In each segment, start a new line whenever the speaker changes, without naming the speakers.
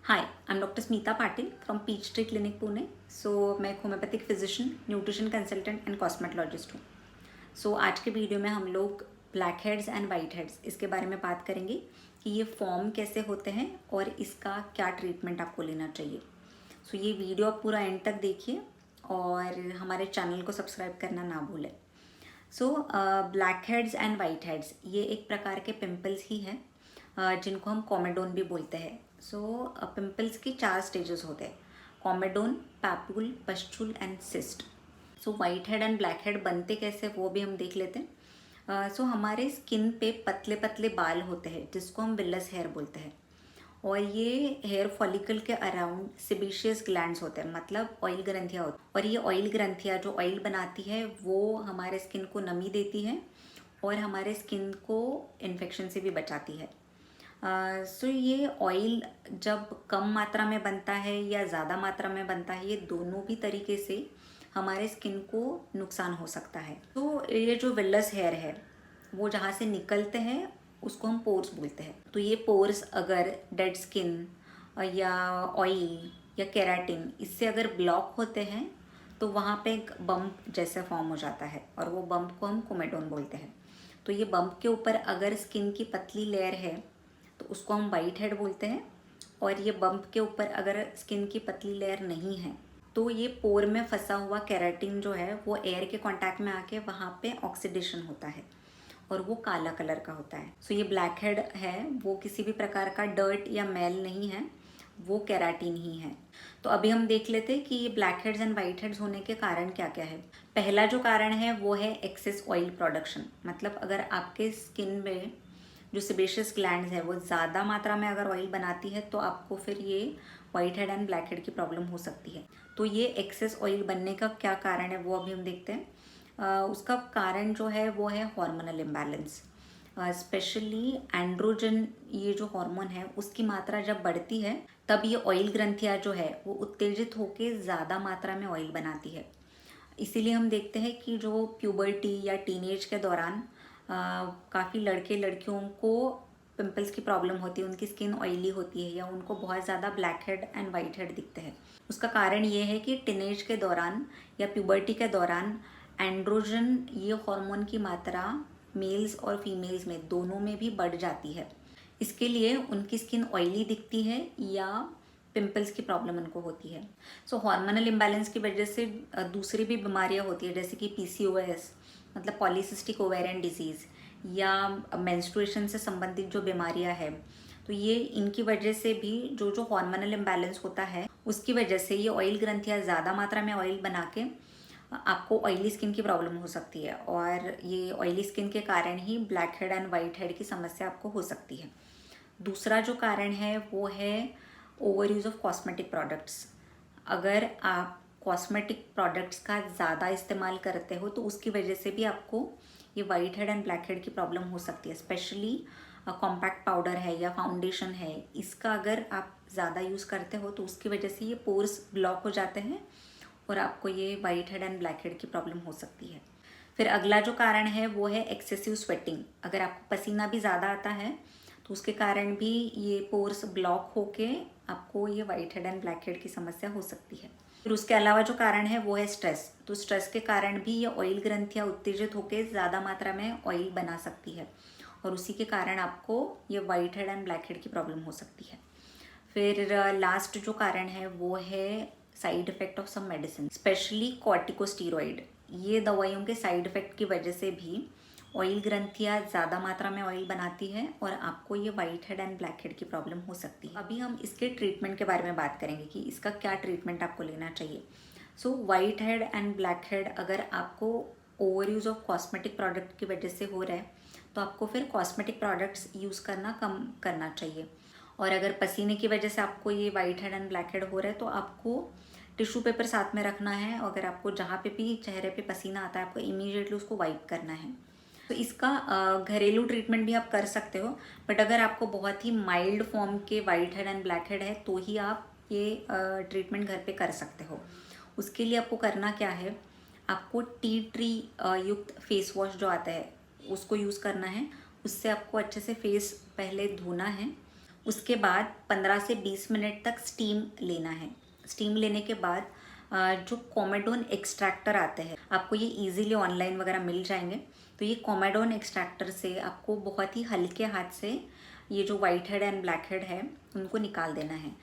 Hi, I am doctor Smita Patil from peach tree clinic Pune. मैं एक homeopathic physician, nutrition consultant and cosmetologist हूँ। आज के वीडियो में हम लोग blackheads and whiteheads इसके बारे में बात करेंगे कि ये फॉर्म कैसे होते हैं और इसका क्या ट्रीटमेंट आपको लेना चाहिए। ये वीडियो आप पूरा एंड तक देखिए और हमारे चैनल को सब्सक्राइब करना ना भूलें। Black heads and white heads ये एक प्रकार के पिंपल्स ही हैं जिनको हम कॉमेडोन भी बोलते हैं। पिंपल्स की 4 स्टेजेस होते हैं: comedone, papule, pustule and cyst. White head and black head बनते कैसे वो भी हम देख लेते हैं। हमारे स्किन पे पतले पतले बाल होते हैं जिसको हम विलस हेयर बोलते हैं, और ये हेयर फॉलिकल के अराउंड सिबेशियस ग्लैंड्स होते हैं, मतलब ऑयल ग्रंथियाँ होती हैं। और ये ऑयल ग्रंथियाँ जो ऑयल बनाती है वो हमारे स्किन को नमी देती है और हमारे स्किन को इन्फेक्शन से भी बचाती है। ये ऑयल जब कम मात्रा में बनता है या ज़्यादा मात्रा में बनता है, ये दोनों भी तरीके से हमारे स्किन को नुकसान हो सकता है। ये जो विलस हेयर है वो जहाँ से निकलते हैं उसको हम पोर्स बोलते हैं। ये पोर्स अगर डेड स्किन या ऑयल या केराटिन इससे अगर ब्लॉक होते हैं तो वहाँ पे एक बम्प जैसा फॉर्म हो जाता है और वो बम्प को हम कोमेडोन बोलते हैं। ये बम्प के ऊपर अगर स्किन की पतली लेयर है तो उसको हम वाइट हेड बोलते हैं, और ये बम्प के ऊपर अगर स्किन की पतली लेयर नहीं है तो ये पोर में फंसा हुआ केराटिन जो है वो एयर के कांटेक्ट में आके वहाँ पे ऑक्सीडेशन होता है और वो काला कलर का होता है। ये ब्लैक हेड है वो किसी भी प्रकार का डर्ट या मैल नहीं है, वो केराटिन ही है। अभी हम देख लेते हैं कि ये black heads and white heads होने के कारण क्या क्या है। पहला जो कारण है वो है एक्सेस ऑयल प्रोडक्शन, मतलब अगर आपके स्किन में जो सेबेशियस ग्लैंड्स है वो ज़्यादा मात्रा में अगर ऑयल बनाती है तो आपको फिर ये white head and black head की प्रॉब्लम हो सकती है। ये एक्सेस ऑयल बनने का क्या कारण है वो अभी हम देखते हैं। उसका कारण जो है वो है हार्मोनल इम्बैलेंस। स्पेशली एंड्रोजन, ये जो हार्मोन है उसकी मात्रा जब बढ़ती है तब ये ऑयल ग्रंथियाँ जो है वो उत्तेजित होकर ज़्यादा मात्रा में ऑयल बनाती है। इसीलिए हम देखते हैं कि जो प्यूबर्टी या टीनेज के दौरान काफ़ी लड़के लड़कियों को पिंपल्स की प्रॉब्लम होती है, उनकी स्किन ऑयली होती है या उनको बहुत ज़्यादा black head and white head दिखते हैं। उसका कारण ये है कि टीनेज के दौरान या प्यूबर्टी के दौरान एंड्रोजन, ये हार्मोन की मात्रा मेल्स और फीमेल्स में दोनों में भी बढ़ जाती है। इसके लिए उनकी स्किन ऑयली दिखती है या पिंपल्स की प्रॉब्लम उनको होती है। हार्मोनल इम्बैलेंस की वजह से दूसरी भी बीमारियां होती है, जैसे कि पीसीओएस मतलब पॉलीसिस्टिक ओवेरियन डिजीज़, या मेंस्ट्रुएशन से संबंधित जो बीमारियां हैं। ये इनकी वजह से भी जो जो हार्मोनल इम्बैलेंस होता है उसकी वजह से ये ऑयल ग्रंथियाँ ज़्यादा मात्रा में ऑयल बना के आपको ऑयली स्किन की प्रॉब्लम हो सकती है, और ये ऑयली स्किन के कारण ही black head and white head की समस्या आपको हो सकती है। दूसरा जो कारण है वो है over use of cosmetic products. अगर आप कॉस्मेटिक प्रोडक्ट्स का ज़्यादा इस्तेमाल करते हो तो उसकी वजह से भी आपको ये white head and black head की प्रॉब्लम हो सकती है। स्पेशली कॉम्पैक्ट पाउडर है या फाउंडेशन है, इसका अगर आप ज़्यादा यूज़ करते हो तो उसकी वजह से ये पोर्स ब्लॉक हो जाते हैं और आपको ये white head and black head की प्रॉब्लम हो सकती है। फिर अगला जो कारण है वो है एक्सेसिव स्वेटिंग। अगर आपको पसीना भी ज़्यादा आता है तो उसके कारण भी ये पोर्स ब्लॉक होके आपको ये white head and black head की समस्या हो सकती है। फिर उसके अलावा जो कारण है वो है स्ट्रेस। स्ट्रेस के कारण भी ये ऑयल ग्रंथियाँ उत्तेजित होकर ज़्यादा मात्रा में ऑयल बना सकती है और उसी के कारण आपको ये white head and black head की प्रॉब्लम हो सकती है। फिर लास्ट जो कारण है वो है side effect of some medicine, specially corticosteroid. ये दवाइयों के साइड इफ़ेक्ट की वजह से भी ऑयल ग्रंथियाँ ज़्यादा मात्रा में ऑयल बनाती है और आपको ये white head and black head की प्रॉब्लम हो सकती है। अभी हम इसके ट्रीटमेंट के बारे में बात करेंगे कि इसका क्या ट्रीटमेंट आपको लेना चाहिए। White head and black head अगर आपको over use of cosmetic product की वजह से हो रहा है तो आपको फिर कॉस्मेटिक प्रोडक्ट्स यूज़ करना कम करना चाहिए। और अगर पसीने की वजह से आपको ये white head and black head हो रहा है तो आपको टिश्यू पेपर साथ में रखना है। अगर आपको जहाँ पे भी चेहरे पे पसीना आता है आपको इमीडिएटली उसको वाइप करना है। इसका घरेलू ट्रीटमेंट भी आप कर सकते हो, बट अगर आपको बहुत ही माइल्ड फॉर्म के white head and black head है तो ही आप ये ट्रीटमेंट घर पे कर सकते हो। उसके लिए आपको करना क्या है, आपको टी ट्री युक्त फेस वॉश जो आता है उसको यूज़ करना है। उससे आपको अच्छे से फेस पहले धोना है, उसके बाद 15 से 20 मिनट तक स्टीम लेना है। स्टीम लेने के बाद जो कोमेडोन एक्सट्रैक्टर आते हैं, आपको ये इजीली ऑनलाइन वगैरह मिल जाएंगे। तो ये कोमेडोन एक्सट्रैक्टर से आपको बहुत ही हल्के हाथ से ये जो white head and black head है उनको निकाल देना है।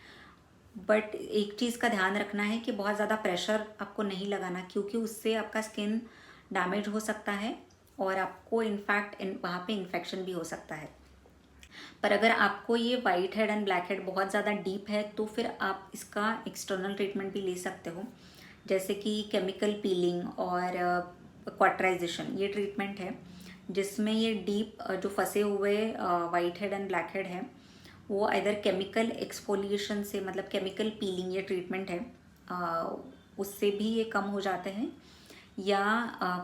बट एक चीज़ का ध्यान रखना है कि बहुत ज़्यादा प्रेशर आपको नहीं लगाना, क्योंकि उससे आपका स्किन डैमेज हो सकता है और आपको इनफैक्ट वहाँ पे इन्फेक्शन भी हो सकता है। पर अगर आपको ये white head and black head बहुत ज़्यादा डीप है तो फिर आप इसका एक्सटर्नल ट्रीटमेंट भी ले सकते हो, जैसे कि केमिकल पीलिंग और क्वाटराइजेशन। ये ट्रीटमेंट है जिसमें ये डीप जो फंसे हुए white head and black head है वो इधर केमिकल एक्सफोलिएशन से, मतलब केमिकल पीलिंग ये ट्रीटमेंट है, उससे भी ये कम हो जाते हैं, या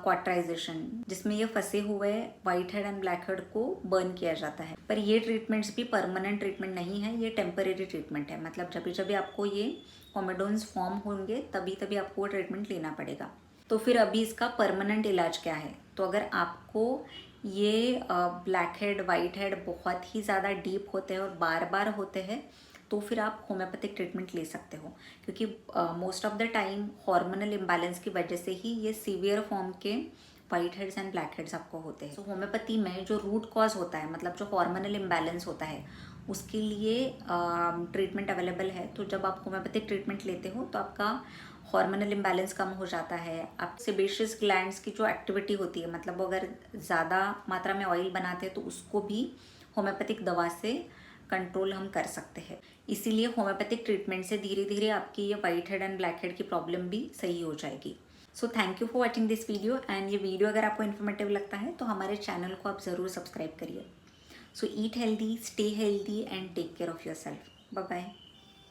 क्वाटराइजेशन जिसमें ये फंसे हुए white head and black head को बर्न किया जाता है। पर ये ट्रीटमेंट्स भी परमानेंट ट्रीटमेंट नहीं है, ये टेम्परेरी ट्रीटमेंट है। मतलब जब भी आपको ये कोमेडोन्स फॉर्म होंगे तभी आपको वो ट्रीटमेंट लेना पड़ेगा। तो फिर अभी इसका परमानेंट इलाज क्या है? तो अगर आपको ये ब्लैक हेड वाइट हेड बहुत ही ज़्यादा डीप होते हैं और बार बार होते हैं तो फिर आप होम्योपैथिक ट्रीटमेंट ले सकते हो, क्योंकि most of the time hormonal imbalance की वजह से ही ये सीवियर फॉर्म के white heads and black heads आपको होते हैं। तो होम्योपैथी में जो रूट कॉज होता है, मतलब जो हार्मोनल इम्बैलेंस होता है, उसके लिए ट्रीटमेंट अवेलेबल है। तो जब आप होम्योपैथिक ट्रीटमेंट लेते हो तो आपका हार्मोनल इम्बैलेंस कम हो जाता है। आप सेबेशियस ग्लैंड्स की जो एक्टिविटी होती है, मतलब वो अगर ज़्यादा मात्रा में ऑयल बनाते हैं तो उसको भी होम्योपैथिक दवा से कंट्रोल हम कर सकते हैं। इसीलिए होम्योपैथिक ट्रीटमेंट से धीरे धीरे आपकी ये white head and black head की प्रॉब्लम भी सही हो जाएगी। So thank you for watching this video, and ये वीडियो अगर आपको इन्फॉर्मेटिव लगता है तो हमारे चैनल को आप ज़रूर सब्सक्राइब करिए। So eat healthy, stay healthy and take care of yourself. Bye bye.